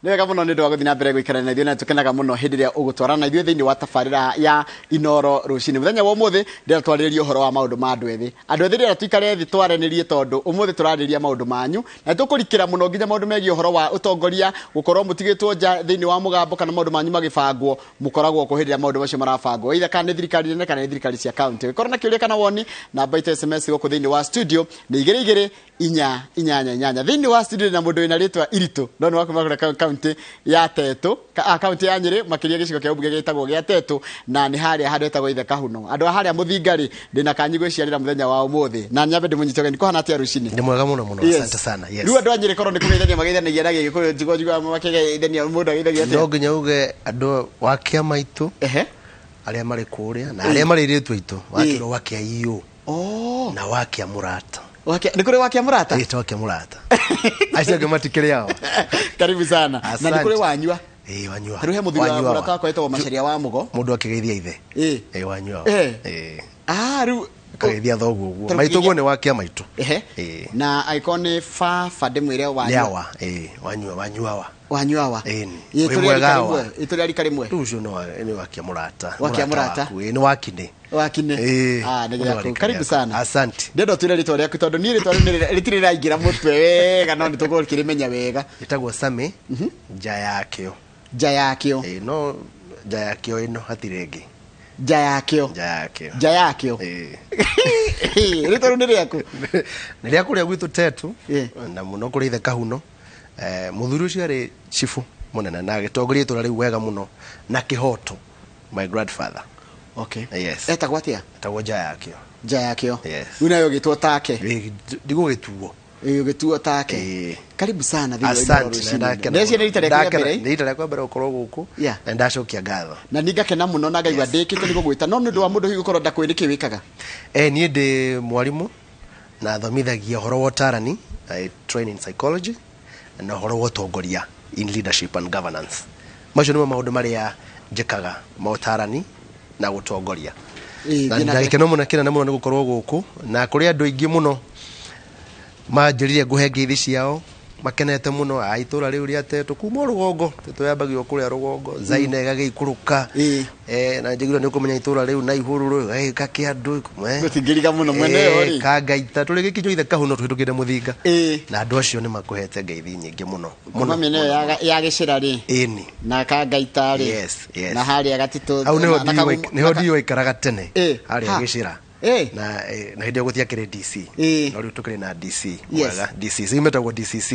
Nĩ wega mũno nĩ ũndũ wa gũthiĩ na mbere gũikara na ithuĩ na tũkenaga mũno hĩndĩ ĩrĩa ũgũtwarana na ithuĩ thĩinĩ wa tabarĩra ya Inoro rũcinĩ. Mũthenya wa ũmũthĩ ndĩra twarĩrĩria ũhoro wa maũndũ ma andũ ethĩ. Andũ ethĩ ndĩra tuikare thĩ twaranĩrie tondũ ũmũthĩ tũrarĩrĩria maũndũ manyu na tũkũrikĩra mũno nginya maũndũ megiĩ ũhoro wa ũtongoria, gũkorwo mũtigĩtwo nja thĩinĩ wa mũgambo kana maũndũ manyu magĩbangwo, mũkoragwo kũ hĩndĩ ĩrĩa maũndũ macio marabangwo. Either kana nĩ thirikari nene kana nĩ thirikari cia kaunti. Gĩkorwo na kĩũria kana woni namba ita SMS gũkũ thĩinĩ wa studio nĩ 2288. Thĩinĩ wa studio na mũndũ wĩna rĩtwa iritũ no nĩ wakũma kaunti ya Teto, kaunti ya Nyeri, makĩria gĩcigo kĩa ũmbunge gĩtagwo gĩa Teto, na nĩ harĩa handũ hetagwo Ithe Kahuno. Andũ a harĩa mũthingari ndĩna kanyi gwĩciarĩra mũthenya wa ũmũthĩ. Na nyambe ndĩmũnyitĩge nĩko hana atĩa rũcinĩ. Nĩ mwega mũno, asante sana. Yes. Rĩu andũ a Nyeri korwo nĩ kũgeithania mageithanagia na gĩgĩkũyũ njigwa makĩgeithania mũndũ ageithagia atĩa. No nginya uge andũ wa kĩama itu arĩa marĩ kũrĩa na arĩa marĩ rĩtwa itu wakĩrwo wakia iyo na wakia murata. Nĩ kũrĩ wakia murata? Ĩĩ wakia murata. Acio angĩ matikĩrĩ yao. Karibu sana. Na nĩ kũrĩ wanyua? Wanyua. Harĩ he mũthuri wa murata wakwa etagwo Macharia wa Mũgo. Mũndũ akĩgeithia ithe. Wanyua. Rĩu akageithia thoguo ũguo. Maitũguo nĩ wakia maitũ. Na icon nĩ baba ndĩmwĩre wanyua. Wanyua. Itũrĩa rika rĩmwe. Rĩu ũcio nĩ wakia murata. Wakia murata. Nĩ wakine. Nĩ karibu sana. Asante. Ndendo twĩre rĩtwa rĩaku tondũ niĩ rĩtwa rĩtirĩ rĩraingĩra mũtwe wega no nĩtũgũkorwo kĩrĩmenya wega. Ĩtagwo Sami nja yakĩo. Nja yakĩo. No nja yakĩo ĩno hatirĩ ĩngĩ. Nja yakĩo. Nja yakĩo. Rĩtwa nĩ rĩaku. Nĩ rĩaku rĩa gwitũ Teto na mũno kũrĩ Ithe Kahuno. Mũthuri ũcio arĩ chifu mũnene na agĩtongoria itũra rĩu wega mũno na kĩhoto, my grandfather. Okay. Yes. Etagwo atĩa? Etagwo nja yakĩo. Nja yakĩo. Yes. Rĩu nayo ũgĩtwo take. Ndigũgĩtuo. Ũgĩtuo take. Karibu sana thĩinĩ wa Asante. Ndĩreciria nĩ rita rĩakwa rĩa mbere. Nĩ rita rĩakwa mbere gũkorwo gũkũ na ndacokia ngatho. Na nĩ ngakena mũno na ngaigua ndĩkĩte nĩ gũgwĩta no nĩ ũndũ wa mũndũ hihi gũkorwo ndakwĩ nĩkĩ wĩkaga. Niĩ ndĩ mwarimũ na thomithagia ũhoro wa ũtarani, I train in psychology na ũhoro wa ũtongoria in leadership and governance. Macio nĩmo maũndũ marĩa njĩkaga ma ũtarani na gũtongoria. Na ndagĩkena mũno nĩ gũkorwo gũkũ na kũrĩ andũ aingĩ mũno manjĩrire ngũhe ngeithi ciao makenete mũno a itũra rĩu rĩa Teto kuma rũgongo twambagio kũrĩa rũgongo Zaina gagĩikũrũka na njĩgĩrwo nĩ ũkũmenya itũra rĩu na ihũrũrũ gaka kĩandũ gũtingĩriga mũno mwene yori kangaita tũrĩ gĩkĩnyo Ithe Kahuno twĩtũkĩte mũthinga na andũ acio nĩ makũhete ngeithi nyingĩ mũno mũno mĩene ya gĩcĩra rĩ ĩni na kangaita rĩ na harĩa gatitũ au nĩho ndio ikaraga tene harĩa gĩcĩra na hĩndĩ gũthia kĩrĩ DC no rĩu tũkĩrĩ na DC mwega DC cimetagwo DCC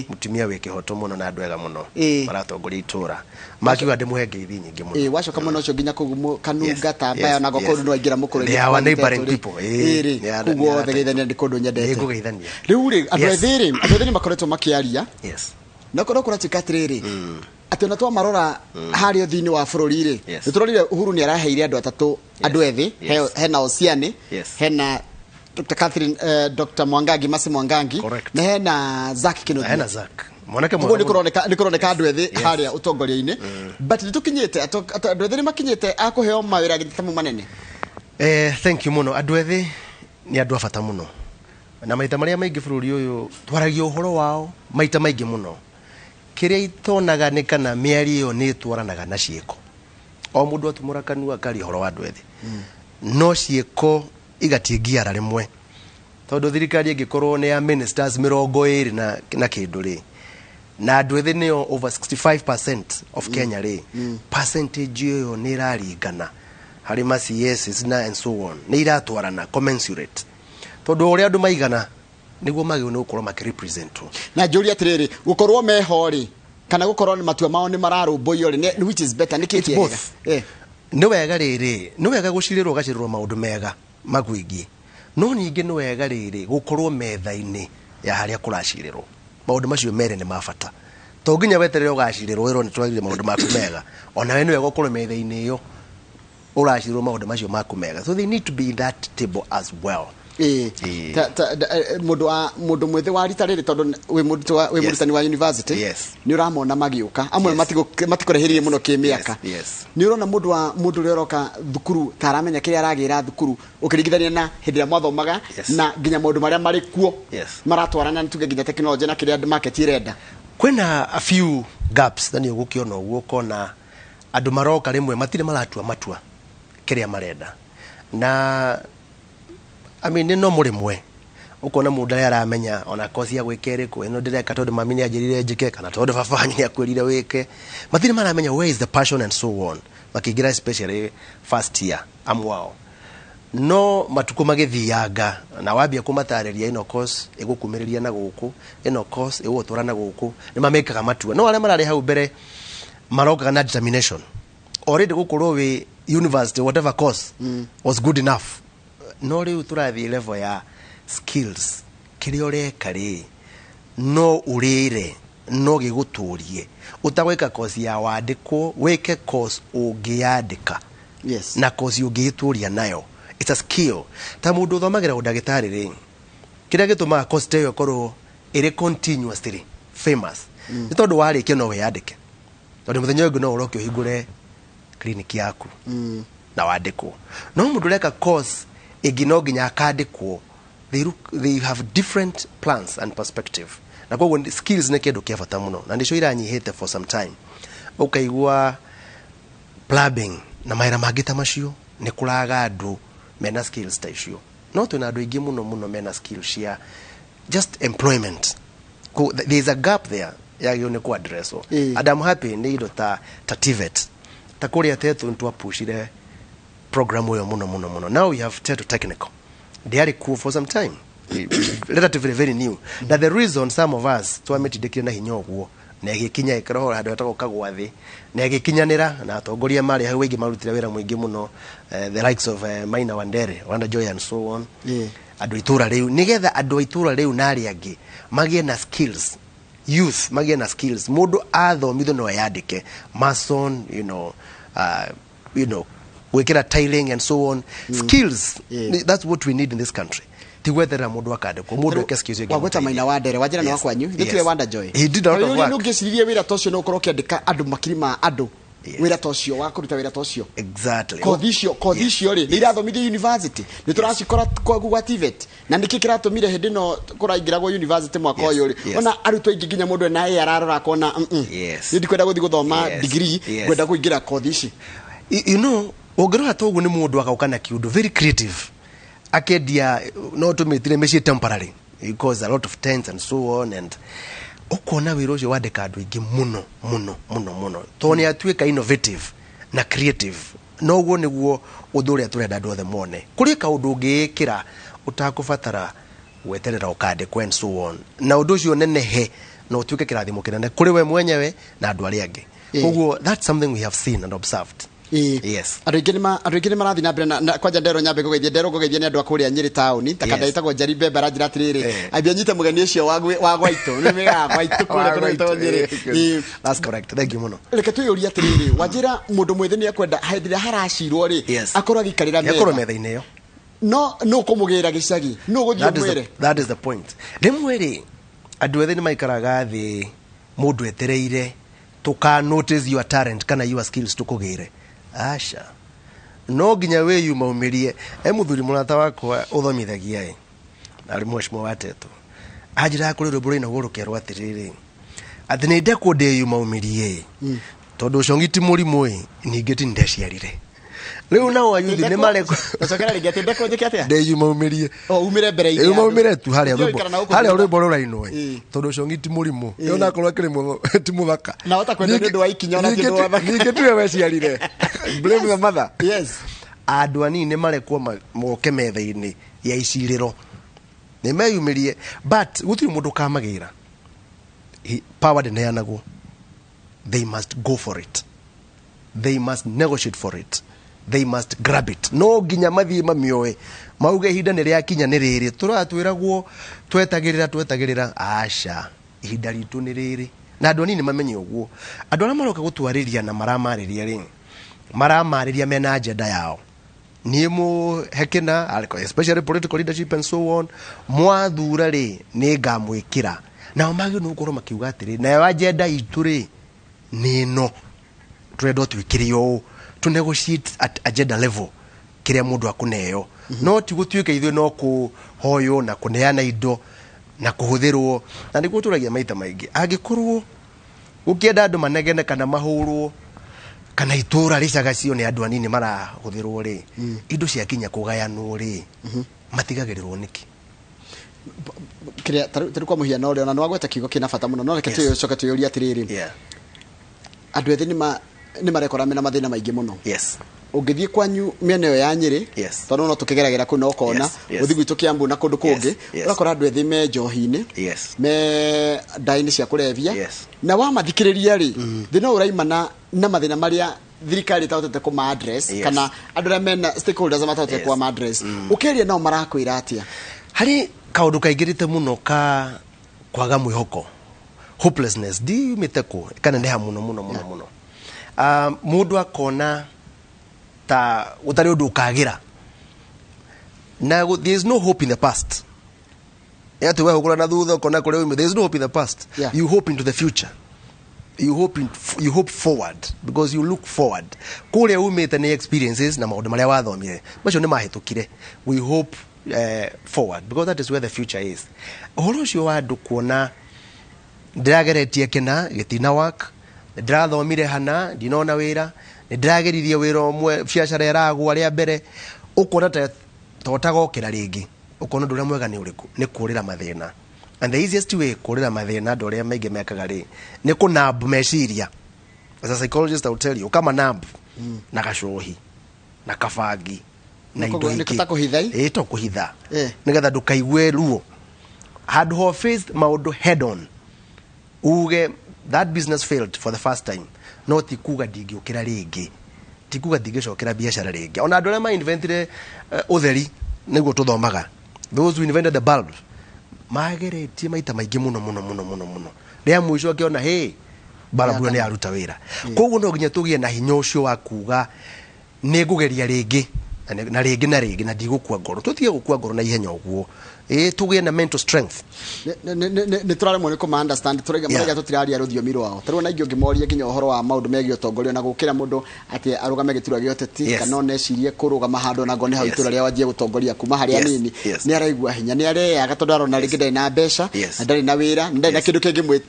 mutumia wĩ kĩhoto mũno na andũ ega mũno maratongoria itũra makiuga ndĩmũhe ngeithi nyingĩ mũno wacoka mũno ũcio nginya kũgumo kanunga tambaya na gũkorwo no aingĩra mũkũrũ they are neighboring people kuguo thegeithania ndĩ kũndũ nyendete gũgeithania rĩu rĩ andũ ethĩ nĩ makoretwo makĩaria na korwo kũratuĩka atĩrĩrĩ atĩ ona twamarora harĩa thĩinĩ wa bũrũri rĩ nĩtũrorire Uhuru nĩ araheire andũ atatũ andũ ethĩ hena Osiani hena Dr. Catherine Dr. Mwangangi Masi Mwangangi na hena Zack Kinothia mwanake nĩ kũroneka andũ ethĩ harĩa ũtongoria-inĩ but nĩtũkinyĩte andũ ethĩ nĩ makinyĩte akũheo mawĩra gĩtamo manene. Thank you mũno. Andũ ethĩ nĩ andũ a bata mũno na maita marĩa maingĩ bũrũri ũyũ twaragia ũhoro wao maita maingĩ mũno kĩrĩa itonaga nĩ kana mĩario ĩyo nĩ twaranaga na ciĩko. O mũndũ atumũra kanua akaria ũhoro wa andũ ethĩ no ciĩko igatiĩngiara rĩmwe tondũ thirikari ĩngĩkorwo nĩ ya ministers 20 na kĩndũ rĩ na andũ ethĩ nĩo over 65% of Kenya rĩ percentage ĩyo nĩ ĩraringana harĩ ma CS na and so on nĩ iratwarana commensurate tondũ ũrĩa andũ maigana nĩguo magĩo nĩ gũkorwo makĩrepresentwo na njũria atĩrĩrĩ gũkorwo meho rĩ kana gũkorwo nĩ matua mao nĩ mararũmbũiyo rĩ which is better nĩ kĩĩ nĩ wega rĩrĩ nĩ wega gũcirĩrwo gacirĩrwo maũndũ mega magwĩgie no ningĩ nĩ wega rĩrĩ gũkorwo metha-inĩ ya harĩa kũracirĩrwo maũndũ macio merĩ nĩ mabata to nginya weterere ũgacirĩrwo wĩrwo nĩ twagire maũndũ maku mega ona we nĩ wega gũkorwo metha-inĩ ĩyo ũracirĩrwo maũndũ macio maku mega so they need to be in that table as well. Mũndũ mwĩthĩ wa rita rĩrĩ tondũ wĩ mũrutani wa university nĩ ũramona magĩũka amwe matikũrehĩrie mũno kĩmĩaka nĩ ũrona mũndũ ũrĩa ũroka thukuru taramenya kĩrĩa aragĩra thukuru ũkĩringithania na hĩndĩ ĩrĩa mwathomaga na nginya maũndũ marĩa marĩ kuo maratwarana nĩ tuge nginya tekinoronjĩ na kĩrĩa market irenda kwĩna a few gaps na nĩ ũgũkĩona ũguo ũkona andũ maroka rĩmwe matirĩ matua kĩrĩa marenda na I mean nĩ no mũrĩmwe ukona mundu arĩa aramenya ona kosi ya gwĩka ĩrĩkũ ĩno ndĩreka tondũ mami nĩ anjĩrire njĩke kana tondũ baba nĩ akwĩrire wĩke matirĩ maramenya where is the passion and so on makĩingĩra especially first year amwao no matuko magĩthianga na wambia kũmatarĩria ĩno course ĩgũkumĩrĩria na gũkũ ĩno course ĩgũtwara na gũkũ nĩ mamekaga matua no arĩa mararĩ hau mbere marokaga na determination already gũkorwo wĩ university whatever course was good enough no rĩu tũrathiĩ level ya skills kĩrĩa ũreka rĩ no ũrĩre no gĩgũtũrie ũtagwĩka course ya wandĩkwo wĩke course ũngĩandĩka yes na course ũngĩtũria nayo it's a skill ta mũndũ ũthomagĩra ũndagĩtarĩ rĩ kĩrĩa gĩtũmaga course ta ĩyo ĩkorwo ĩrĩ continuously famous nĩ tondũ warĩkia no wĩandĩke tondũ mũthenya ũngĩ no ũroke ũhingũre clinic yaku na wandĩkwo no mũndũ ũreka course ĩngĩ no nginya akandĩkwo they have different plans and perspective na koguo skills nĩ kĩndũ kĩa bata mũno na nĩcio iranyihĩte for some time ũkaigua plumbing na mawĩra mangĩ ta macio nĩ kũraga andũ mena skills ta icio no twĩna andũ aingĩ mũno mena skills cia just employment there is a gap there yagĩrĩirwo nĩ kũ-addresswo and I'm happy nĩ indo ta TVET ta kũrĩa tetu nĩtwapushire program ũyũ mũno now we have tetu technical they are cool for some time relatively very new that the reason some of us twametindĩkire na hinya ũguo na ĩgĩkinya ĩkĩroho handũ hetagwo kagwathĩ na ĩgĩkinyanĩra na atongoria marĩ hau aingĩ marutire wĩra mũingĩ mũno the likes of Maina Wandere Wanda Joy and so on andũ itũra rĩu nĩgetha andũ itũra rĩu na arĩa angĩ magĩe na skills youth magĩe na skills mũndũ athomithio no yandĩke mason gwĩkĩra tiling and so on skills that's what we need in this country tigwetherera mũndũ akandĩkwo mũndũ eke skills yake wagweta Maina Wandere wajira nĩ wakwanyu thĩtwe Wanda Joy he did not work no ngĩciririe wĩra ta ũcio no ũkorwo ũkĩandĩka andũ makiri ma andũ wĩra ta ũcio wa kũruta wĩra ta ũcio exactly kothi icio rĩ irathomithio university nĩ tũracikora kwa TVET na nĩkĩ kĩratũmire hĩndĩ no kũraingĩragwo university mwaka ũyũ rĩ ona arutwo aingĩ nginya mũndũ na ararora akona nĩ ndikwenda gũthiĩ gũthoma degree kwenda kũingĩra kothi ici you know ũngĩrora ta ũguo nĩ mũndũ agauka na kiũndũ very creative akendia no tũmĩtire mĩciĩ temporary because a lot of tents and so on and ukona wĩra ũcio wandĩka andũ aingĩ mũno tondũ nĩ atuĩka innovative na creative no ũguo nĩguo ũndũ ũrĩa tũrenda andũ othe mone kũrĩ kaũndũ ũngĩĩkĩra ũtakũbatara gweterera ũkandĩkwo and so on na ũndũ ũcio nenehe na ũtuĩke kĩrathimo kĩnene kũrĩ we mwenyewe na andũ arĩa angĩ koguo that's something we have seen and observed yes andũ aingĩ nĩ marathi na mbere na kwanja ndero nyambe kũgeithia nĩ andũ akũrĩa Nyĩrĩ taũni ta kada itagwo Njari Mbembe aranjĩra atĩrĩrĩ ambia nyite mũgeni ũcio wa gwaitũ nĩ mega gwaitũ kũrĩa tũrĩtwo Nyĩrĩ that's correct thank you mũno reke twĩyũrie atĩrĩrĩ Wanjĩra mũndũ mwĩthĩ nĩ akwenda hĩndĩ ĩrĩa haracirwo rĩ akorwo agĩikarĩra metha-inĩ ĩyo no kũmũgĩra gĩcagi no gũthiĩ mwĩre that is the point rĩmwe rĩ andũ ethĩ nĩ maikaraga thĩ mũndũ etereire notice your talent kana your skills tukũgĩre asha no nginya we umaumirie mũthuri mũrata wakwa ũthomithagia arĩ mheshimiwa wa Tetu anjĩra kũrĩ rũmbũ rũina gũrũkerwo atĩrĩrĩ atĩ nĩ ndekwo ndĩyumaumirie tondũ ũcongi ti mũrimũ ningĩ ti ndeciarire rĩu nao Ayuthi nĩ mareko tacokera rĩngĩ atĩ ndekwo njĩke atĩa ndĩyumaumirie umire mbere ya umire tu harĩa rũmbũ rũrainwo tondũ ũcongi ti mũrimũ yona korwo kĩrĩ ti mũthaka na watakwenda nĩ ũndũ wa ikinya ona kĩndũ wa thaka ningĩ tiwe weciarire blame the mother yes andũ anini nĩ marekwo moke metha-inĩ ya icirĩro nĩ meyumĩrie but gũtirĩ mũndũ kamagĩra power ndĩneanagwo they must go for it they must negotiate for it they must grab it no nginya mathiĩ mamĩoe mauge ihinda nĩ rĩakinya nĩ rĩrĩ tũratwĩragwo twetagĩrĩra aca ihinda ritũ nĩ rĩrĩ na andũ anini mamenye ũguo andũ arĩa maroka gũtwarĩria na maramarĩria mena agenda yao niĩ mũhekena especially political leadership and so on mwathura rĩ nĩ ngamwĩkĩra nao magĩrĩirwo nĩ gũkorwo makiuga atĩrĩ nayo agenda itũ rĩ nĩ ĩno tũrenda twĩkĩre ũũ to negotiate at agenda level kĩrĩa mũndũ akũneo no ti gũtuĩka ithuĩ no kũhoywo na kũneana indo na kũhũthĩrwo na nĩguo tũragia maita maingĩ angĩkorwo ukienda andu manegene kana mahurwo kana itura ricagacio ni andu anini marahuthirwo ri indo cia kinya kugayanwo ri matigagirirwo niki kiria tari kwa muhiano uri ona nwagweta kigo kina bata muno no reke tuyocoka tuyuria atiriri andu ethi ni marekora mena mathina maingi muno ungithie kwanyu miene yo ya Nyeri tondu no tukigeragera kuno ukona uthi gwitu Kiambu na kundu kungi urakora andu ethi me njohi-ini me ndaini cia kurevia na wa mathikiriria ri thina uraimana na mathina maria thirikari tautete kuma address kana andu aria mena stakeholders matautate kwa address ukiria nao marakwira atia hari kaundu kaingirite muno ka kwaga mwihoko hopelessness di miteko kana neha muno mundu akona ta utari undu ukagira na there is no hope in the past yatu wewe ukura na thutha ukona kule ume there is no hope in the past you hope into the future you hope forward because you look forward kule umete ni experiences na maundu maria wathomire macio ni mahitukire we hope forward because that is where the future is uhoro ucio wa andu kuona ndirageretie kena gitina work ndirathomire hana ndinona wira ndirageririe wira omwe biacara iragwa ria mbere ukona ta totagokira ringi ukona nduria mwega ni uriku ni kurira mathina and the easiest way kurira mathina nduria maingi mekaga ri ni kunab meciria as a psychologist I will tell you kama nab na gashohi na kafangi na indo ingĩ takuhithai to kuhitha nigetha ndukaigwe ruo had ho faced maundu head on uge that business failed for the first time no tikuga ndingiukira ringi tikuga ndingicokera biashara ringi ona andu aria ma inventire utheri niguo tuthomaga those who invented the bulb mageretie maita maingi muno ria mwisho akiona hey barabu ni aruta wira koguo no nginya tugie na hinya ucio wa kuga ni ngugeria ringi na ringi na ndigukua ngoro tutige gukua ngoro na ihenya uguo tugie na mental strength ni turaremwo ni kuma understand turega marega tutiraria ruthiomi rwao tarwo na ingi ngimoria nginya uhoro wa maundu megie utongoria na gukira mundu ati arugame giturwa gioteti kana onecirie kurugama hando na ngone hau itura ria wanjie gutongoria kuma haria nini ni araigua hinya ni areaga tondu arona ringi ndai na mbeca ndari na wira ndari na kindu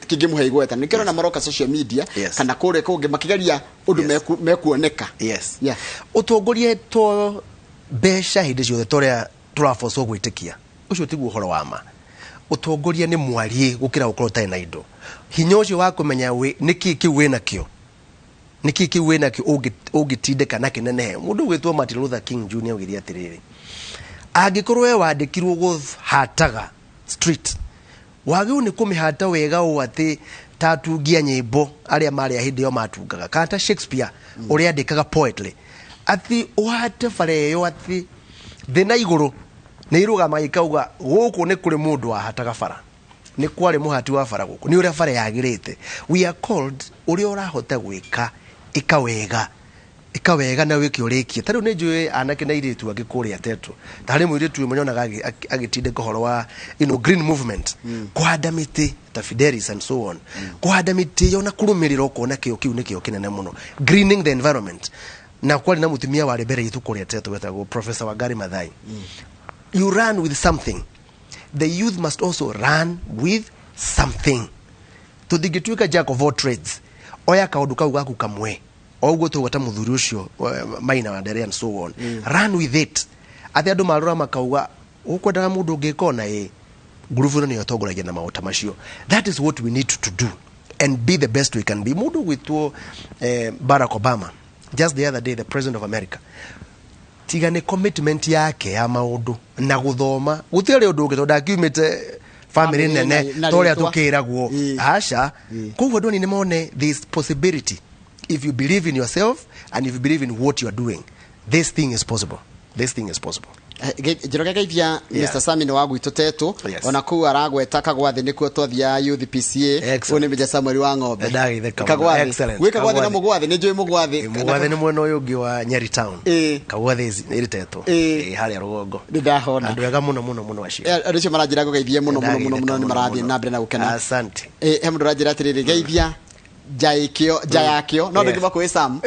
kingimuhe igweta nikiro na maroka social media kana kure kungi makigeria undu mekuoneka utongoria to mbeca hindi ciothe toria turafoso gwitikia ucio tiguo horo wa ma utongoria ni mwari gukira ukorwo tai na indo hinya ucio wa kumenya niki kiwena kio ugitindika na kinene mundu gwitwo Martin Luther King Jr ugiria atiriri angikorwo we wandikirwo guhataga street wagiu ni kumihata wega u ati tatungia nyimbo aria mari hindi yo matungaga kata Shakespeare uria andikaga poetry ati uhate fareyo ati thina iguru ni irugama ikauga guku ni kuri mundu wahataga fara ni kwari muhati wa fara guku ni uria fara yagirite we are called uria urahota gwika ikawega na wiki urikie tari ni njui anake na iritu agikuria tetu tari mwiritu munyonaga agitinde kohoro wa green movement kuhanda miti ta Fidelis and so on kuhanda miti yona kurumirira ukona kio kiu nikio kinene muno greening the environment na kwali na mutumia wa rebere itu kuria tetu wetago Professor Wangari Maathai you run with something the youth must also run with something to digituika jack of all trades oya kaundu kau gaku kamwe oguo tugata muthuri ucio maina wa ndere and so on run with it athi andu marora makauga ukwenda mundu ngikona nguruvu no yotongoragia na mauta macio that is what we need to do and be the best we can be mundu gwitwo Barack Obama just the other day the president of America tigane commitment yake ya maundu na guthoma gutire undu ngitonda kiumite family nene toria tukiragwo asha koguo ndoni ni mone this possibility if you believe in yourself and if you believe in what you are doing this thing is possible Jiroga gaithia Mr. Sami no wagu itotetu ona ku aragweta kagwathi nikuo twathia Ayuthi PCA one meja Samuel wa ng'ombe kagwathi wika gwathi na mugwathi ni njui mugwathi ni mwena uyu ungi wa Nyeri town kagwathi iritetwo haria rugongo ndahona andu ega muno wacio aricio maranjira gaithie muno ni marathi na mbere na gukena asante he mundu ranjira atiriri gaithia jayakio no ndigi bakwe Sam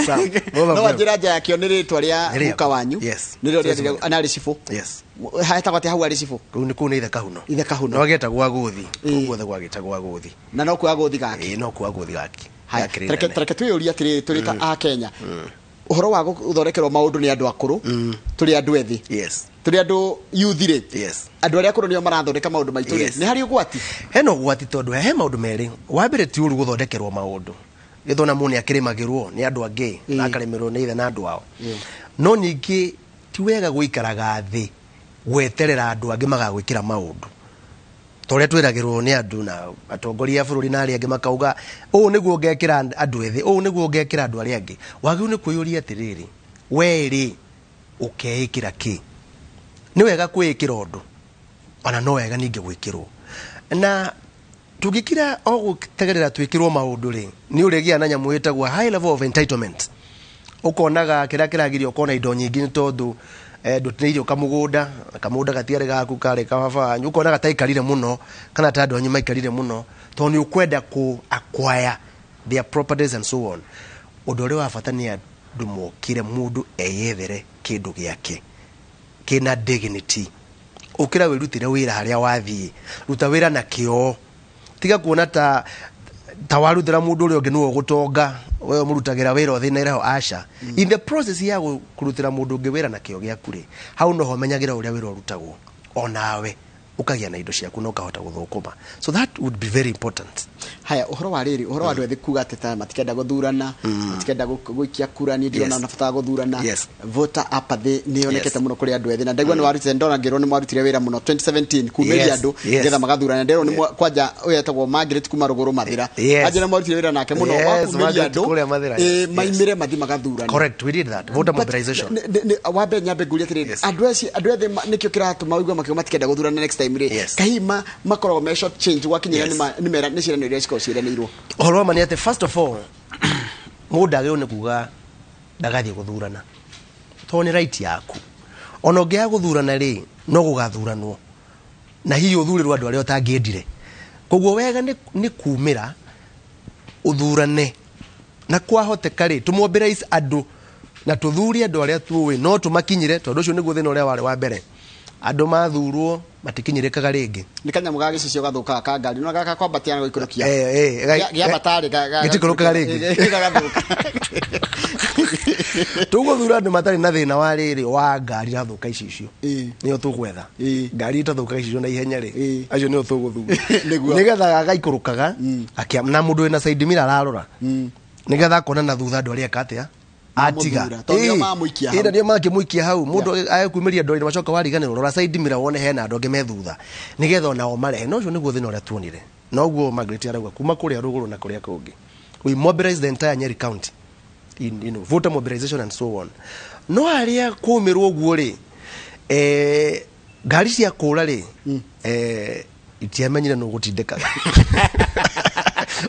Sam no wanjira jayakio ni ritwa ria muka wanyu yes ni rio ria anali cifu yes haetagwo ati hau ari cibu kuu nĩ Kahuno Kahuno no getagwo Agũthi guothe gwagĩtagwo Agũthi na no kwa Agũthi gaki no kwa Agũthi gaki tareke twĩyũria atĩrĩ tũrĩ ta a Kenya ũhoro wa gũthondekerwo maũndũ nĩ andũ akũrũ tũrĩ andũ ethĩ tũrĩ andũ yuthi rĩ andũ arĩa akũrũ nĩo marathondeka maũndũ maitũ rĩ nĩ harĩ ũgwati hena ũgwati tondũ he maũndũ merĩ wa mbere ti ũru gũthondekerwo maũndũ gĩthona mũndũ akĩrĩmagĩrwo nĩ andũ angĩ na akaremerwo nĩ ithe na andũ ao no ningĩ ti wega gũikaraga thĩ gweterera andũ angĩ magagwĩkĩra maũndũ tũrĩa twĩragĩrwo nĩ andũ na atongoria a bũrũri na arĩa angĩ makauga ũũ nĩguo ngekĩra andũ ethĩ ũũ nĩguo ngekĩra andũ arĩa angĩ wagĩrĩirwo nĩ kwĩyũria atĩrĩrĩ werĩ ũkeĩkĩra kĩ nĩ wega kwĩĩkĩra ũndũ ona no wega ningĩ gwĩkĩrwo na tũngĩkira o gũtegerera twĩkĩrwo maũndũ rĩ nĩ ũrĩgĩa na nyamũ ĩtagwo high level of entitlement ũkonaga kĩrĩa kĩragĩrio ũkona indo nyingĩ nĩ tondũ ndũtinĩirio kamũgũnda gatiarĩ gaku karĩ kababa ũkona gataikarire mũno kana ta andũ anyu maikarire mũno tondũ nĩ ũkwenda ku acquire their properties and so on ũndũ ũrĩa wa bata nĩ andũ mokire mũndũ eyethere kĩndũ gĩake kĩna dignity ũkĩra wĩrutĩre wĩra harĩa wathiĩ ruta wĩra na kĩo tiga kuona ta warutĩra mũndũ ũrĩa ũngĩ nĩwe ũgũtonga wewe mũrutagĩra wĩra ũthĩ na iraho aca in the process ya kũrutĩra mũndũ ũngĩ wĩra na kĩo gĩaku rĩ hau noho ũmenyagĩra ũrĩa wĩra ũrutagwo onawe ũkagĩa na indo ciaku na ũkahota gũthũkũma so that would be very important haya ũhoro wa rĩrĩ ũhoro wa andũ ethĩ kuga atĩ ta matikenda gũthurana matikenda gũikia kura nĩ ndirona na bata gũthurana voter apa thĩ nĩ yonekete mũno kũrĩ andũ ethĩ na ndaigua nĩ warutire ndona ngĩrwo nĩ mwarutire wĩra mũno 2017 kumĩria andũ ngetha magathurana ndero nĩ kwanja ũyetagwo Margaret kuma rũgũrũ mathira aje na mwarutire wĩra nake mũno wa kumĩria andũ maimire mathi magathurana correct we did that voter mobilization wambe nyambe ngũria atĩrĩrĩ andũ ethĩ nĩkĩo kĩratũma ũigua makĩo matikenda gũthurana next time rĩ kahima makoragwo me short change wakinyira nĩ mera nĩ ciĩranĩro iria ciĩranĩirwo ũhoro wa atĩ first of all mũndũ agĩrĩirwo nĩ kuga ndagathiĩ gũthurana tondũ nĩ right yaku ona ũngĩaga gũthurana rĩ no gũgathuranwo na hihi ũthurĩrwo andũ arĩa ũtangĩendire koguo wega nĩ kumĩra ũthurane na kwahoteka rĩ tũmobilize andũ na tũthurie andũ arĩa tuũĩ no tũmakinyire tondũ ũcio nĩguo thĩna ũrĩa warĩ wa mbere andũ mathurwo matikinyĩrĩkaga rĩngĩ nĩ kanyamũ ga gĩcicio gathũkaga ka ngari no gaka kwambatia na gũikũrũkia gĩa batarĩ gĩtikũrũkaga rĩngĩ gagathũka tũgũthura andũ matarĩ na thĩna wa rĩrĩ wa ngari irathũka icicio nĩo tũgwetha ngari itathũkaga icicio na ihenya rĩ acio nĩo tũgũthura nĩgetha gagaikũrũkaga na mũndũ wĩna side mirror ararora nĩgetha akona na thutha andũ arĩa akatia atiga ĩnda nĩo makĩmũikia hau mũndũ agĩkumĩria ndori na macoka wariganĩrwo rora side mirror wone hena andũ angĩ methutha nĩgetha onao marehe no ũcio nĩguo thĩna ũrĩa tuonire noguo Margaret arauga kuma kũrĩa rũgũrũ na kũrĩa kũngĩ we mobilize the entire Nyeri county in voter mobilization and so on no arĩa kũmĩrwo ũguo rĩ ngari cia kũra rĩ itiamenyire no gũtindĩkaga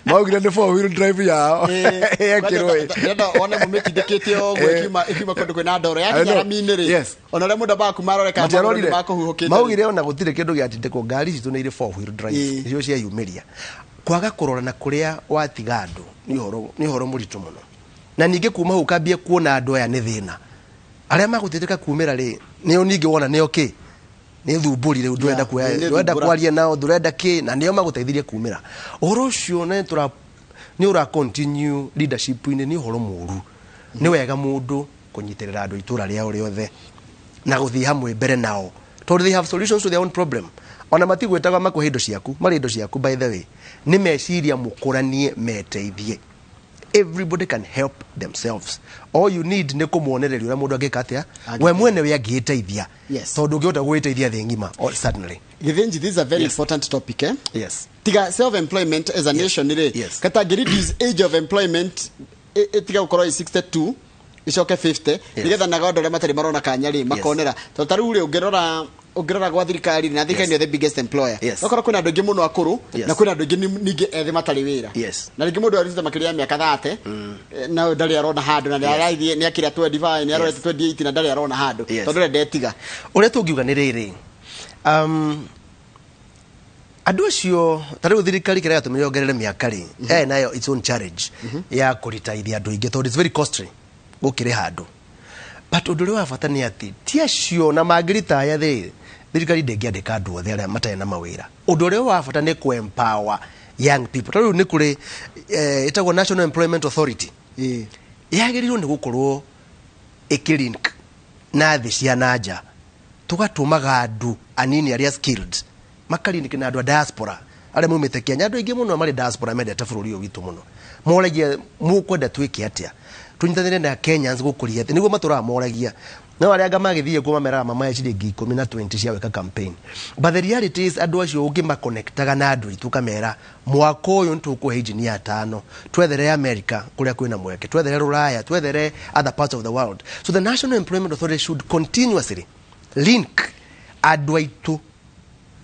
maugire nĩ four wheel drive yao nenda one mũmĩtindĩkĩte ũguo ĩkiuma kũndũ kwĩna ndoro yakinya rami-inĩ rĩ ona ũrĩa mũndũ baku maroreka makũhuhũkĩte maugire ona gũtirĩ kĩndũ gĩatindĩkwo ngari citũ nĩ irĩ four wheel drive icio ciayumĩria kwaga kũrora na kũrĩa watiga andũ nĩ ũhoro mũritũ mũno na ningĩ kuma hau kambia kuona andũ aya nĩ thĩna arĩa magũtindĩka kumĩra rĩ nĩo ningĩ wona nĩo kĩ nĩ thumbũri rĩu ndũrenda kwaria nao ndũrenda kĩ na nĩo magũteithirie kumĩra ũhoro ũcio nĩ ũra continue leadership-inĩ nĩ ũhoro mũru nĩ wega mũndũ kũnyitĩrĩra andũ itũra rĩao rĩothe na gũthiĩ hamwe mbere nao tondũ they have solutions to their own problem ona matigwĩtaga makũhe indo ciaku marĩ indo ciaku by the way nĩ meciria mũkũranie meteithie everybody can help themselves all you need nĩ kũmuonereria ũrĩa mũndũ angĩka atĩa we mwene we angĩteithia tondũ ũngĩhota gwĩteithia thĩ ng'ima certainly Githinji, this is a very important topic tiga self employment as a nation rĩ kata reduce age of employment tiga gũkorwo 62 icoke 50 nigetha na andũ arĩa matarĩ marona kanya rĩ makonera tondũ tarĩu rĩ ũngĩrora gwa thirikari na thirikari nĩ the biggest employer okorwo kwĩna andũ aingĩ mũno akũrũ na kwĩna andũ aingĩ ningĩ ethĩ matarĩ wĩra na rĩngĩ mũndũ arutĩte makĩria ya mĩaka 30 na ndarĩ arona handũ na nĩaraithie nĩ akĩra 25 nĩ arorete 28 na ndarĩ arona handũ tondũ rĩ ndetiga ũrĩa tũngiuga nĩ rĩrĩ andũ acio tarĩu thirikari kĩrĩa yatũmire yongerere mĩaka rĩ nayo its own challenge ya kũritaithia andũ aingĩ tondũ it's very costly gũkĩrĩ handũ but ũndũ ũrĩa wa bata nĩ atĩ ti acio na mangĩritaya thĩ thirikari ndĩngĩandĩka andũ othe arĩa matarĩ na mawĩra. Ũndũ ũrĩa wa bata nĩ empower young people. Tondũ nĩ kũrĩ ĩtagwo National Employment Authority. Yagĩrĩirwo nĩ gũkorwo ĩkĩlink na thĩ cia nanja, tũgatũmaga andũ anini arĩa skilled makalink na andũ a diaspora arĩa maumĩte Kenya. Andũ aingĩ mũno marĩ diaspora mendete bũrũri ũyũ witũ mũno, moragia mũkwenda twĩke atĩa, tũnyitanĩre na Kenyans gũkũria atĩa, nĩguo matũraga moragia. No arĩa anga magĩthiĩ kuo mameraga mamaya ciringi 10 na 20 cia weka campaign. But the reality is andũ acio ũngĩmakonektaga na andũ aitũ kamera mwaka ũyũ nĩtũkũhe engineer 5, twethere America kũrĩa kwĩna mweke, twethere Rũraya, twethere other parts of the world. So the National Employment Authority should continuously link andũ aitũ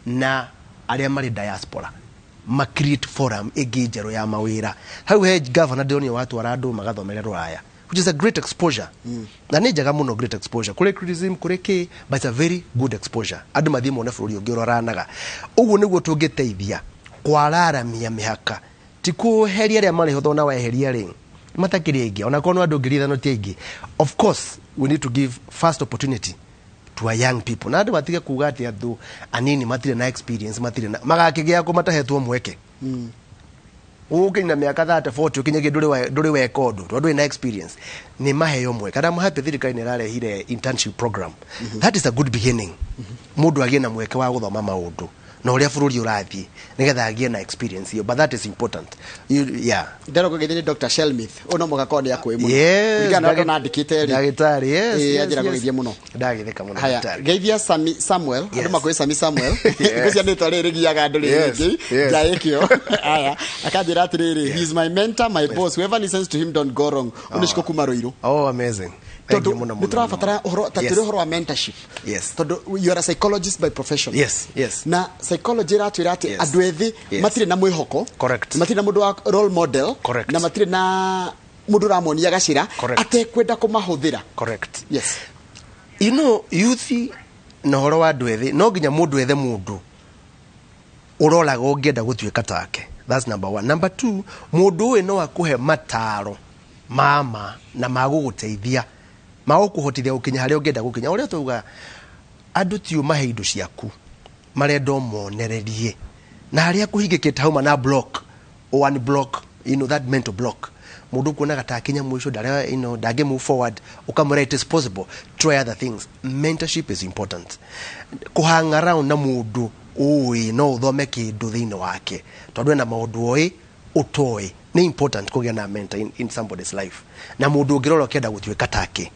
na arĩa marĩ diaspora, ma create forum ĩngĩ njerũ ya mawĩra. Hau he governor Doni watwara andũ magathomera Rũraya, which is a great exposure. Na nĩ njega mũno great exposure. Kũrĩ criticism, kũrĩ kĩ, but it's a very good exposure. Andũ mathiĩ mone bũrũri ũngĩ ũroranaga. Ũguo nĩguo tũngĩteithia kwararamia mĩhaka. Ti kũheria arĩa marĩ ho thona weheria rĩ. Matakĩrĩ aingĩ. Ona korwo andũ ngiri ithano ti aingĩ. Of course, we need to give first opportunity to our young people. Na andũ matige kuga atĩ andũ anini matirĩ na experience, matirĩ na magakĩgĩa kũ matahetwo mweke. Ũkĩnyina mĩaka 30-40 ũkinyage ndũrĩ weka ũndũ tondũ ndũrĩ na experience, nĩ maheo mweke. Kana mahape thirikari nĩ ĩrarehire internship program. That is a good beginning. Mũndũ agĩe na mweke wa gũthoma maũndũ na ũrĩa bũrũri ũrathiĩ nĩgetha agĩe na experience hiyo, but that is important. Yeah. Ndero gĩthĩ nĩ Dr. Shelmith ono mũgakoni ya kwĩ mũno. Kũringana na andĩkĩte ndagĩtarĩ. Yes. Njĩra gũgĩthie mũno. Ndagĩthĩka mũno ndagĩtarĩ. Geithia Samuel, andũ makwĩ Sami Samuel. Ngũcia nĩ twarĩ rĩgiaga andũ rĩngĩ. Njaĩkio. Haya, akanjĩra atĩrĩrĩ, he is my mentor, my boss. Whoever listens to him don't go wrong. Unishiko kuma Ruiru. Oh, amazing. Tũrabatara ũhoro wa mentorship. Yes. Tondũ you are a psychologist by profession. Yes, yes. Na psychology ratwĩra atĩ andũ ethĩ matirĩ na mwĩhoko. Correct. Matirĩ na mũndũ wa role model. Correct. Na matirĩ na mũndũ ramonia gacĩra atekwenda kũmahũthĩra. Correct. Yes. You know, youth na ũhoro wa andũ ethĩ no nginya mũndũ ethe mũndũ ũroraga ũngĩenda gũtuĩka take. That's number 1. Number 2, mũndũ ũyũ no akũhe mataro mama na magũgũteithia, magũkũhotithia gũkinya harĩa ũngĩenda gũkinya. Ũrĩa tuuga andũ ti ũmahe indo ciaku marenda ũmonererie na harĩa kũhingĩkĩte hauma na block, one block, you know, that mental block. Mũndũ kuonaga ta kinya mwisho ndare, you know, dage move forward, ukamwĩra it is possible, try other things. Mentorship is important. Kuhang around na mũndũ ũĩ no ũthome kĩndũ thĩinĩ wake tondũ na maũndũ ũĩ ũtoĩ, ni important kũgĩa na mentor in somebody's life. Na mũndũ ũngĩrora ũkĩenda gũtuĩka take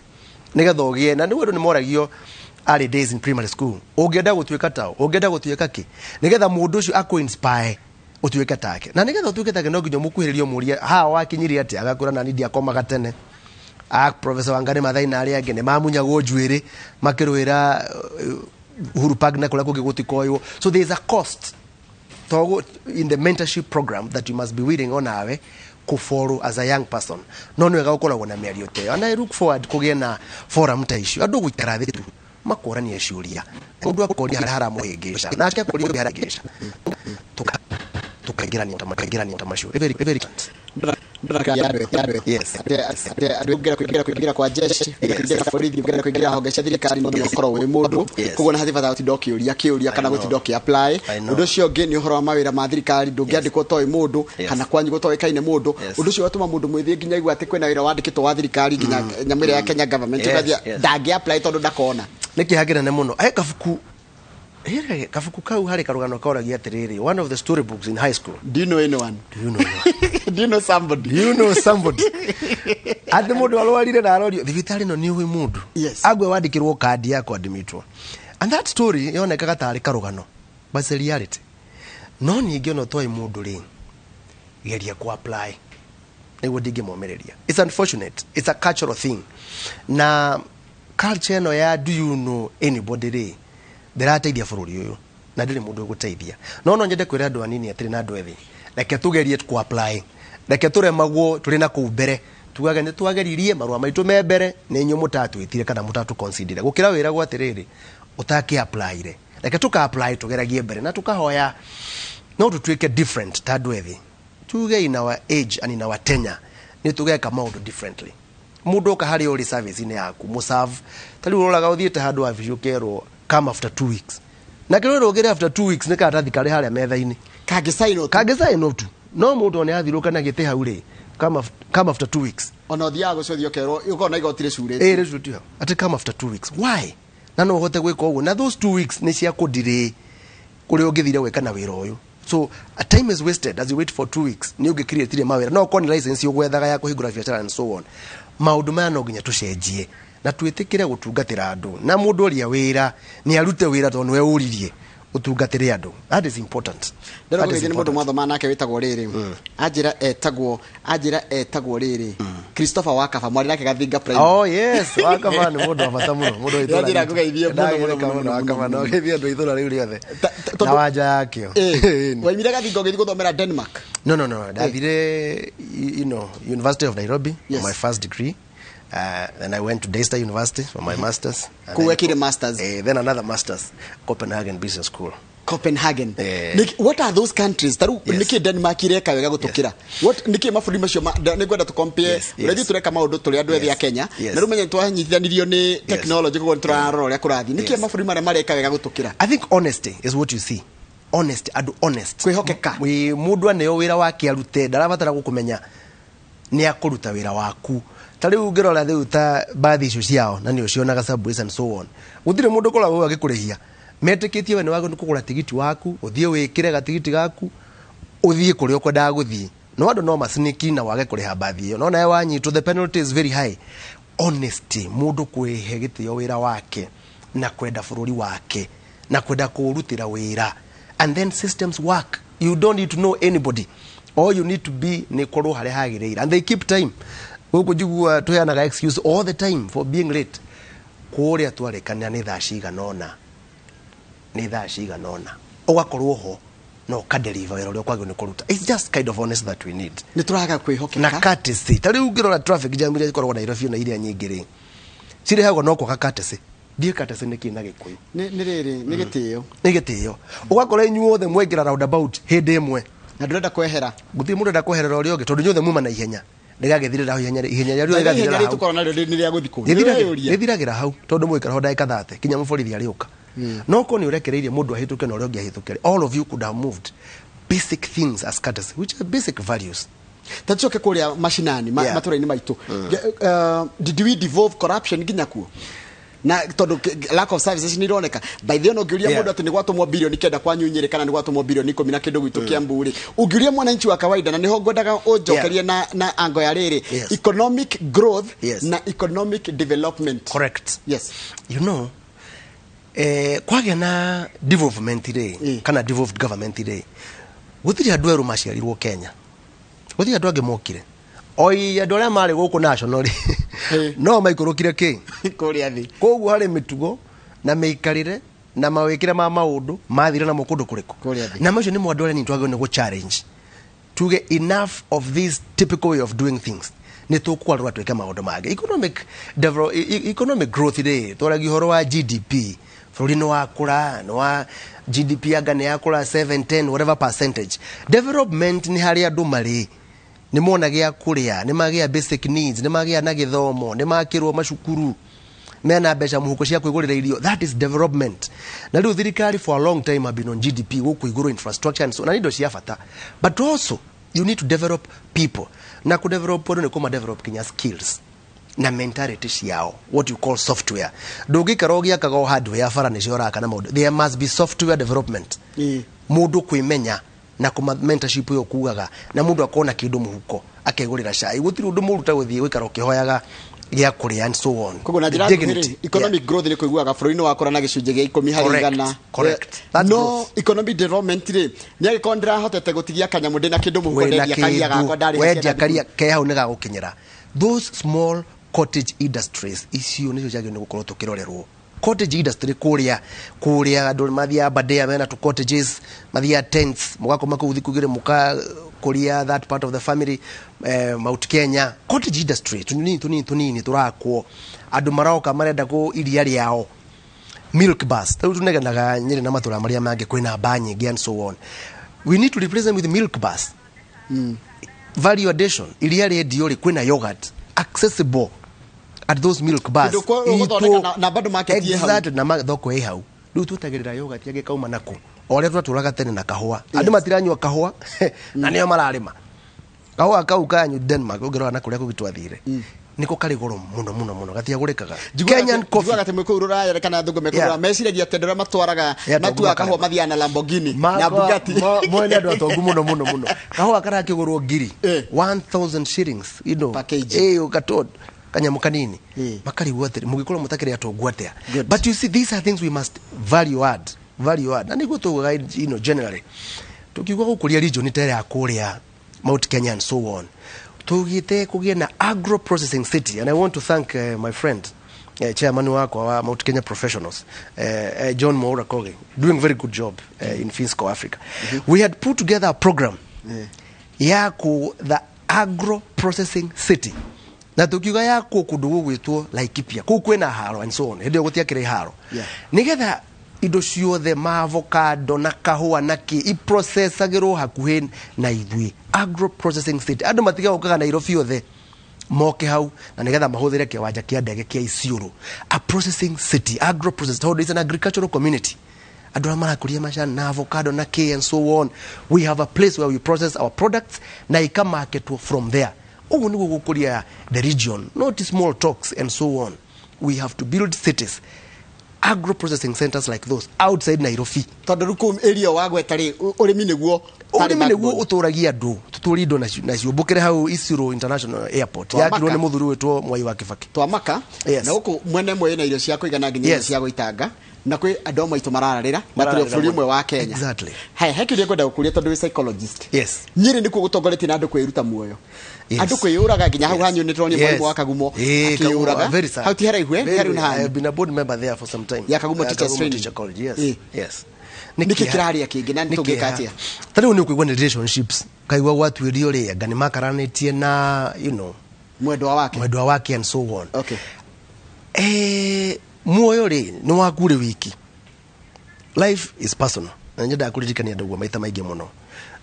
nĩgetha ũgĩe na nĩ wendo nĩ moragio early days in primary school, ũngĩenda gũtuĩka tao, ũngĩenda gũtuĩka kĩ, nĩgetha mũndũ ũcio akũ inspire utuĩke take. Na nĩgetha utuĩke take no nginya mũkuhĩrĩrio mũria ha wakinyire atĩ agakũra na nidi akomaga tene. Professor Wangari Maathai na arĩa angĩ nĩ mamunyagwo njuĩrĩ makĩrũĩra Uhuru Park na kũrĩa kũngĩ gũtikoywo. So there is a cost in the mentorship program that you must be willing on awe kufollow as a young person. No nĩ wega gũkoragwo na mĩario ta ĩyo. And I look forward kũgĩa na forum ta icio. Andũ gũikara thĩ tu makũrania ciũria. Mũndũ akũria harĩa haramũhĩngĩca. Nake akũria harĩa haramũhĩngĩca. Tukagirania tamasho. Very important. Yes. Kuingira kwa jeshi, kuingira borithi, kuingira honge cia thirikari no gũkorwo wĩ mũndũ. Koguo na hathibatha gũtinda ũkĩũria kana gũtinda ũkĩ-apply. Ũndũ ũcio ũngĩ nĩ ũhoro wa mawĩra ma thirikari, ndũngĩandĩkwo toĩ mũndũ kana kwanyu gũtoĩkaine mũndũ. Ũndũ ũcio watũma mũndũ mwĩthĩ nginya igua atĩ kwĩna wĩra wandĩkĩtwo wa thirikari nginya nyamĩrĩ ya Kenya government ndangĩ-apply tondũ ndakona. Nĩ kĩhagĩrane mũno. Kabuku kau harĩ karũgano kauragia atĩrĩrĩ, one of the story books in high school. Do you know anyone? Do you know somebody? Andũ mũndũ arwarire na arorio thibitarĩ no nĩ ũĩ mũndũ. Yes. Agwe wandĩkĩrwo kandi yako admitwo. And that story yonekaga tarĩ karũgano, but it's a reality. No ningĩ no toĩ mũndũ rĩ geria ku apply nĩguo ndingĩmũmĩrĩria. It's unfortunate. It's a cultural thing. Na culture no ya do you know anybody rĩ ndĩrateithia bũrũri ũyũ na ndĩrĩ mũndũ ũgũteithia. No nyende kwĩra andũ anini atĩrĩ na andũ ethĩ, reke tugerie ku apply, reke turemagwo tũrĩ na kũu mbere, tuage nĩ twageririe marũa maitũ me mbere nĩ inyuĩ mũtatwĩtire kana mũtatũ consider gũkĩra wĩra gwa atĩrĩrĩ ũtakĩ apply re, reke tuka apply tũgeragie mbere na tukahoya no tutuĩke different ta andũ ethĩ, tuge in our age and in our tenure nĩ tugeka maũndũ differently. Mũndũ ũka harĩ ũrĩ service-inĩ yaku mũserve, ta rĩu ũroraga ũthiĩte handũ wabici ũkerwo come after 2 weeks. na kä rå gä after 2 weeks nä karatathi karä harä a metha-inä kangä sign tu no må ndå nä athirå kana gä tä hau rä come after 2 weeks ona å thiaga gå cothio kerwo ũkona igoti rĩcurĩtio rĩcurĩtio atĩ come after 2 weeks why na no ũhote gwĩka ũguo na those 2 weeks nĩ cia kũndirĩ kũrĩa ũngĩthire gwĩka na wĩra ũyũ so a time is wasted as you wait for 2 weeks nĩ ũngĩ create mawĩra no ũkorwo nĩ license ũgwethaga ya kũhingũra biacara and so on maũndũ maya no nginya tũcenjie na twĩtĩkĩre gũtungatĩra andũ na mũndũ ũrĩa wĩra nĩ arute wĩra tondũ nĩwe ũririe utungatire andũ that is important ndero gĩthĩ nĩ mũndũ mwathoma nake wĩtagwo rĩrĩ anjĩra etagwo rĩrĩ Christopher Wakaba mwari nake gathinga prime yes Wakaba nĩ mũndũ wa bata mũno mũndũ wĩtagwo anjĩra kũgeithie mũno Wakaba no geithie andũ itũra rĩu rĩothe na wanja yakĩo waimire gathinga ũgĩthiĩ gũthomera Denmark no ndathire University of Nairobi for my first degree then I went to Daystar University for my masters. Kuwekire masters. Then another masters, Copenhagen Business School. Copenhagen. What are those countries? Taru niki Denmark ireka wega gutukira. What niki maburi macio ni gwenda to compare. Ready tureka maundu turi andu ethi ya Kenya. Na rumenye twanyithanirio ni technology kugo turarora uria kurathi. Niki maburi mara mareka wega gutukira. I think honesty is what you see. Honesty, adu honest. Kwihokeka. We mundu aneo wira wake arute ndarabatara gukumenya ni akuruta wira waku. Tari ungirora thiu ta bathi icio ciao na ni ucionaga subways and so on gutire mundu koragwo agikurehia metikitie we ni wago kugura tigiti waku uthie wikire gatigiti gaku uthie kuri ukwendaga guthie no andu no masiniki na wage kuriha bathi iyo no nae wanyitwo the penalty is very high honesty mundu kwihe gitio wira wake na kwenda bururi wake na kwenda kurutira wira and then systems work you don't need to know anybody all you need to be ni korwo hare hagireira and they keep time Huko jugua tuyanaga excuse all the time for being late. Kuria twarekania ni thaa ciganona. Ugakorwo ho no ka deliver wera uria kwagio ni kuruta. It's just kind of honest that we need. Ni turaga kwihokeka. Na courtesy. Tari ungirora traffic jam iria ikoragwo Nairobi na iria nyingi ri. Cire hago no kwa courtesy. Ndie courtesy ni kina gikuyu. Ni riri ni gitio. Ni gitio. Ugakorwo inyuothe mwengira roundabout hindi imwe. Na ndurenda kweherera. Guti mundu nda kweherera uria ungi tondu inyuothe muma na ihenya. Ndagagethirira ihenya rĩu rĩgathirira hau tukora narĩo nĩ rĩa gũthikũ rĩthiragira hau tondu mwikara ho ndagika 30 kinya mũborithi ariuka no ko ni urekereirie mundu ahituke na uria ungi ahituke all of you could have moved basic things as courtesy which are basic values tachoke kuria mashinani matura-ini maitu did we devolve corruption nginya kuo na tondu lack of services ni roneka by the way ungiuria mundu ati ni gwatũmwo bilioni kenda kwa nyunyire kana ni gwatũmwo bilioni 10 na kindu gwitu kia mburi ungiuria mwananchi wa kawaida na niho ngwendaga unjokerie na ango ya riri economic growth na economic development correct yes you know kwagia na development ri kana devolved government ri gutiri andu eru maciarirwo Kenya gutiri andu ange mokire oi andu aria mari guku national no maikurukire ki kuria thi koguo hari mitugo na meikarire na mawikire ma maundu mathire na mukundu kuriku na macio ni mwandu aria ni twagio ni go challenge tuge enough of this typical way of doing things ni tukwarwa tweke maundu mage economic growth ri twaragi horo wa GDP bururi no akura no wa GDP agane yakura 7-10 whatever percentage development ni hari andu mari ni mona gya kuria ni magia basic needs ni magia na githomo ni makirwo macukuru mena mbeca muhuko cia kwigurira irio that is development na riu thirikari for a long time have been on GDP gukuiguru infrastructure and so na indo cia bata but also you need to develop people na ku develop ni kuma develop kinya skills na mentality ciao what you call software ndungikarogia kago hardware ya fara ni ciora kana maundu there must be software development mundu kwimenya na kuma mentorship yo kugaga na mundu akona kindu muhuko akegurira cai gutiri undu muruta guthie gwikara kihoyaga gya kuria and so on kugo na jira economic growth ni kuiguaga bururi-ini wakora na gicunje gya 10 harĩ 100 correct no economic development ri ni agikondra hotete gutigia kanyamu ndina kindu muhuko nderia karia gakwa ndari wendia karia ke hau ni gagukinyira those small cottage industries icio nicio ciagio ni gukorwo tukirorerwo cottage industry kuria andu mathia badea mena to cottages mathia tents mugakoma ku thikugire muka kuria that part of the family Mount Kenya cottage industry tunini turakwo andu maroka marenda ku iria riao milk bars tunegenaga nyiri na matura maria mange kwina mba nyingi and so on we need to replace them with milk bars value addition iria redio ri kwina yogurt accessible at those milk bars na bado market ye hau exactly na thoko ye hau riu tutagirira yogurt yake kauma naku oria twaturaga tene na kahua andu matiranywa kahua na nio mararima kahua kau kanyu Denmark ugirwa na kuria kugitwathire niko kari goro muno gatiagurikaga Kenyan coffee gate mwiko ruraya kana thungu mekura meciragia tendera matwaraga matua kahua mathiana Lamborghini na Bugatti mwene andu atongu muno kahua kara kigurwo ngiri 1000 shillings package ukatod kanyamu kanini makari wote mugikora mutakire atongu atia but you see these are things we must value add na niguo tugaga generally tukigwa gukuria region tere akuria Mount Kenya and so on tugite kugia na agro processing city and I want to thank my friend chairman wako wa Mount Kenya professionals John Moura Koge doing very good job in Finsco Africa. We had put together a program yako the agro processing city na tukiuga yako kundu gwitwo Laikipia ku kwena haro and so on hende gutiakire haro nigetha indo ciothe ma avocado na kahua na ki I processagirwo hakuhe na ithui agro processing city andu matiga ukaga Nairobi yothe moke hau na nigetha mahuthire kiwanja kia ndege kia Isiolo a processing city agro processing is an agricultural community andu marakuria macani na avocado na ki and so on we have a place where we process our products na ika market from there ugu niguo gukuria the region not small talks and so on we have to build cities agro processing centers like those outside Nairobi tondu rukum area wagwetari urimi niguo uturagia andu tuturi indo na ciumbukire hau Isiolo International Airport yakirwo ni muthuri wetwo Mwai wa Kibaki twamaka na guku mwene mwe na irio cia kuigana nginya cia guitanga na kwi andu maitu marararira na turi buri mwe wa Kenya exactly hekirie kwenda gukuria tondu wi psychologist nyiri nikuo gutongoretie na andu kwiruta muoyo andu kwiyuraga nginya hau hanyu nitronie mwe wa kagumo akiyuraga how ti hera ihwe hera na I have been a board member there for some time ya kagumo teacher college yes niki kiraria kingi na ntungikatia tari ni kuigwa relationships kaigwa gwatuirio ri ngani makaranetie na mwendwa wake and so on muoyo ri ni wakure wiki life is personal na njenda kuririkania ndagwa maita maingi muno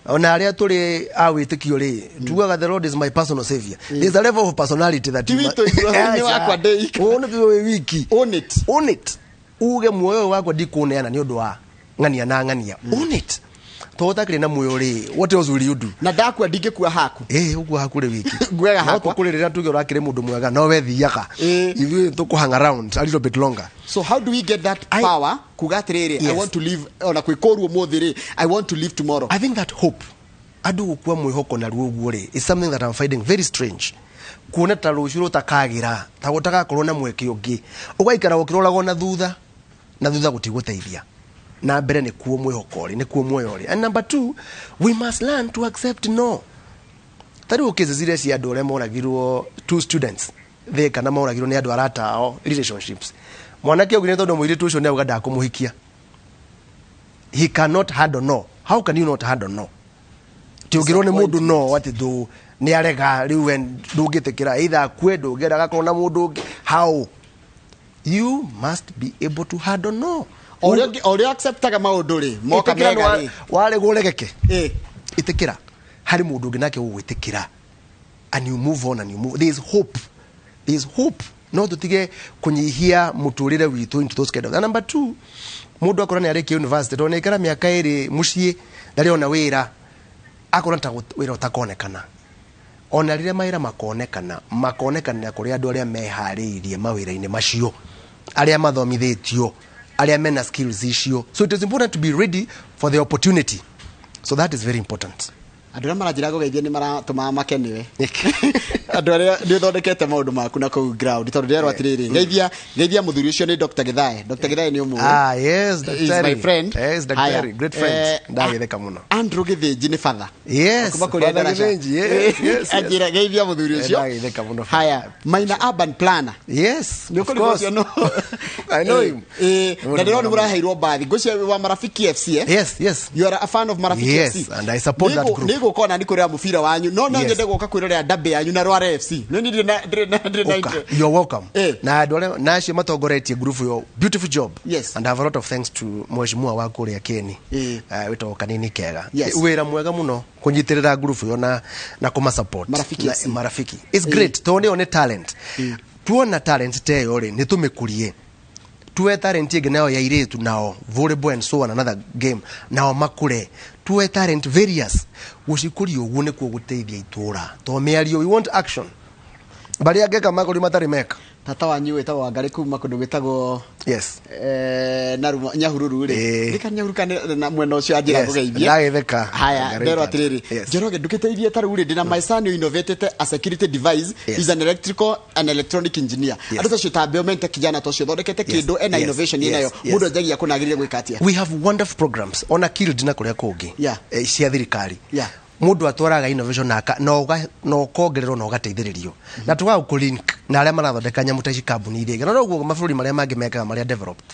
ona aria turi awitikio ri tugaga the Lord is my personal savior there's a level of personality that you ni wakwa dei ona biwe wiki own it uge muoyo wakwa ndikuneana ni undu wa ngania na ngania own it totakire na muoyo ri what else will you do na ndakwa ndingekua haku ugwa haku ri wiki gwega haku tukurira tuge urakire mundu mwega no wethiaga ithu tukuhang around a little bit longer so how do we get that power kugatiriri I want to live ona kwikoruo muthiri I want to live tomorrow I think that hope adu gukua mwihoko na ruo guore is something that I'm finding very strange kuona ta ruciu takagira ta gutagakorwo na mweke ungi ugaikara ukirolago na thutha gutigũteithia na mbere ni kuo mwihokori ni kuo moyori and number 2 we must learn to accept no tari ukizizire cia andu arĩa moragirwo 2 students they kana moragirwo ni andu aratao relationships mwanake ugire tondu muiritu ucio ni auga ndakumuhikia he cannot handle no how can you not handle no tiugirwo ni mundu no what do ni arega riu en ndungitikira either kwedo ugera gakorwo na mundu how you must be able to handle no Ori acceptaga maundu ri moka mega ri wale guregeke itikira hari mundu ngi nake ugwitikira and you move on and you move there is hope no tutige kunyihia muturire witu into those kind of number 2 mundu akora ni areki university tone ikara miaka iri mucie ndari ona wira akora ta wira utakonekana ona rire maira makonekana kuri andu aria mehariirie mawira-ini macio aria mathomithitio aria mena skills icio so it is important to be ready for the opportunity so that is very important andu aria maranjira gugeithia ni maratuma makeniwe andu aria ni thondekete maundu maku na ku ground tondu ndirwa atiriri geithia muthuri ucio ni Dr. Githae ni umu yes Dr. my friend yes Dr. great friend ndagitheka muno Andrew Githinji ni father yes kuma kuri Githinji yes ajira geithia muthuri ucio ndagitheka muno haya Maina urban planner yes of course no I know him na ndirwa ni muraheirwo bathi ngucia wa Marafiki FC yes you are a fan of Marafiki FC yes and I support that group nigo kona ni kuria mubira wanyu no nyende guka kwirora dabe yanyu na Rware FC no ni ndire you're welcome na adole na cio matongoretie group yo beautiful job yes and I have a lot of thanks to mweshimua wako uri akeni wito kanini kega yes. wira mwega muno kunyitirira group yo na kuma support Marafiki it's great tone on talent tuona talent te yore ni tumekurie tuwe talent ĩngĩ nayo ya iritu nao volleyball and so on another game nao makure tuwe talent various gucikuria uguo nikuo guteithia itura to mĩario we want action bari angeka makuri matari meka tata wanyu wetagwo Wangari kuma kundu gwetagwo yes narumo Nyahururu ri rika Nyahururu na mwena ucio anjira kugeithia ndagetheka haya ndero atiriri Njoroge nduketeithie taru ri ndina my son innovated a security device is an electrical and electronic engineer andu tacio tambe omente kijana tocio thondekete kindu ena innovation inayo mundu njagia kunagirire gwikatia we have wonderful programs on a killed na kuria kungi cia thirikari mundu atwaraga innovation naka no kongererwo no gateithĩrĩrio na tuga ku link na arĩa marathondeka nyamu ta ici kambuni iria no guo mabũrũri marĩa mangĩ mekaga marĩa developed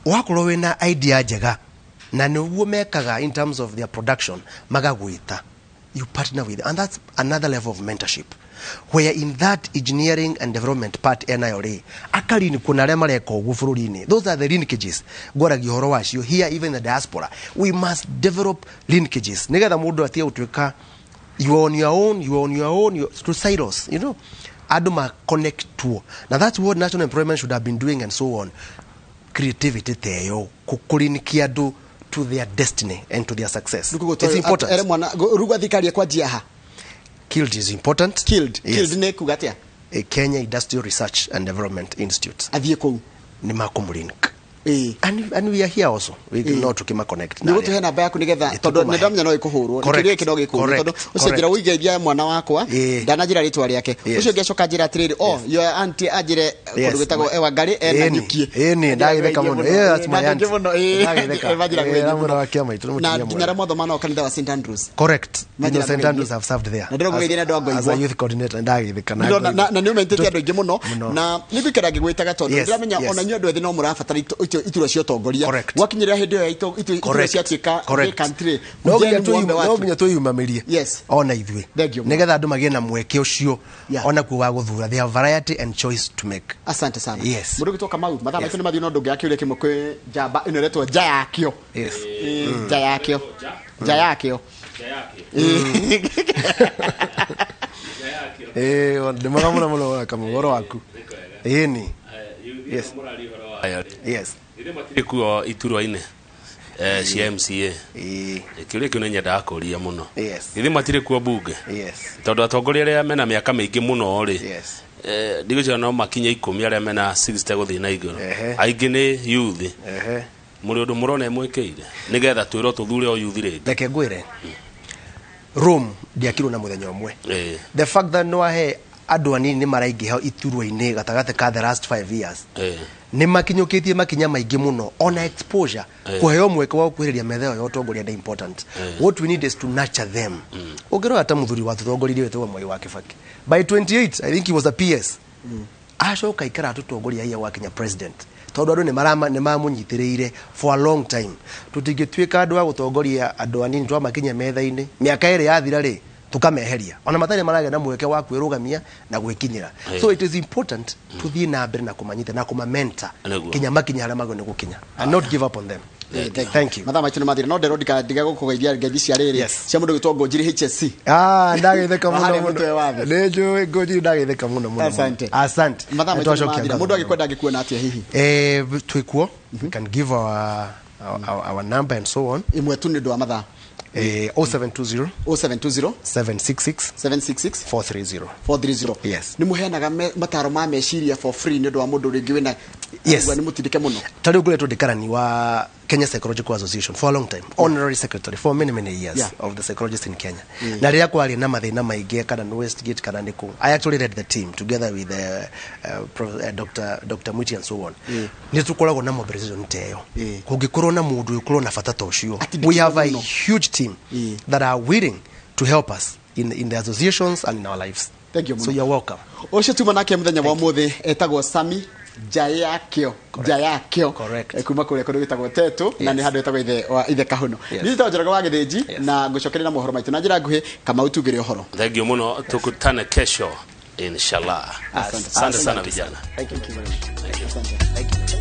wakorwo wĩna idea njega na nĩguo mekaga in terms of their production magagwĩta you partner with and that's another level of mentorship where in that engineering and development part NIRA akarini kuna arĩa mareka ũguo bũrũri-inĩ those are the linkages ngoragia ũhoro wacio here even the diaspora we must develop linkages nigetha mũndũ atige gũtuĩka you on your own to silos you know andũ ma connect to now that's what national employment should have been doing and so on creativity teyo kũkũrinikia andũ to their destiny and to their success it's important ere mwana ruga thikaria kwa jiaha killed is important killed ne kugatia Kenya Industrial Research and Development Institute athie kou ni makumulink and we are here also we know to kima connect ni gutuhe namba yaku nigetha tondu ndamenya no ikuhurwo nikirie kino gikuhurwo tondu ucio ngira uigeithia mwana wakwa ndanajira ritwa riake ucio ngiacoka njira atiriri your auntie ajire kundu gwetagwo Wangari ena nyukie ni ndagitheka muno that's my auntie ndagitheka majira gwetha wakia maitu na nyara motho mana o kanitha wa St Andrews correct no St Andrews have served there na ndiro gwithia ndo ango as a youth coordinator ndagitheka na ni umentete andu ingi muno na nibikira ngigwitaga tondu ndiramenya ona nyu andu ethi no murabatara ituro cio tongoria wakinyira hindi yo ituro cia twika country no nginya tuyumamirie ona ithui nigetha andu magie na mweke ucio ona ku wa guthura there variety and choice to make asante sana mundu gitoka mau matha maitu ni mathi no ndungi akiuria kimwe kwi jamba ino retwo Jayakio Jayakio ndimara muno kamugoro waku ni yes ire matire kuo iturwa-ine cia MCA kiuria kiu nyendaga kuria muno ire matire kuo bunge tondu atongoria aria mena miaka mingi muno ri ndigũciria no makinya 10 aria mena 60 guthii na iguru aingi ni youth muri undu murona mwikeire nigetha twiro tuthure o youth ri reke ngwire Rome ndiakirwo na muthenya umwe the fact that no ahe andu anini ni maraingĩha iturwa-inĩ gatagate ka the last 5 years ni makinyukitie makinya maingi muno ona exposure kuheo mweke wa kuhiriria metheo ya utongoria ni important what we need is to nurture them ungirora ta muthuri wa tutongoririe wetwo Mwai wa Kibaki by 28 I think he was a PS acoka ikara tutongoria iya wa Kenya president tondu andu ni mamunyitiriire for a long time tutingituika andu a gutongoria andu anini twa makinya metha-ini miaka iri yathira ri tukameheria ona matari marage na mweke wa kwirugamia na gwikinyira so it is important to thie na mbere na kumanyita na kumamenta kinya makinya haria magone gukinya and not give up on them thank you matha maitu ni mathire no ndero ndiga gukugeithia ngeithi cia riri cia mundu gitwo Ngojiri HSC ndagitheka muno ni njui Ngojiri ndagitheka muno asante matha maitu ni mathire mundu agikwenda agikuona atia hihi twikuo we can give our number and so on imwe tu ni ndo matha 0720 766 430 yes ni muheanaga mataro ma meciria for free ni ndo mundu ringi wina ni mutindike muno tari nguletwo ndikarani wa Kenya Psychological Association for a long time honorary secretary for many years of the psychologists in Kenya na ria kwari na mathina maingi kana no Westgate kana niku I actually led the team together with Dr. Muti and so on ni tukoragwo na mobilization teyo kungikorwo na mundu ukorwo na bata tocio we have a huge team that are willing to help us in the associations and in our lives. Thank you. So you're welcome. Osho tuma nake muthenya wa muthi etagwo Sami Jayakio correct kuma kule kundu gitagwo Tetu na ni handu etagwo ithe Kahuno ni tawajiraga wa githiji na ngucokerera mohoro maitu na njira nguhi kama utugire uhoro. Thank you muno tukutane kesho inshallah. Asante sana vijana. Thank you very much. Thank you.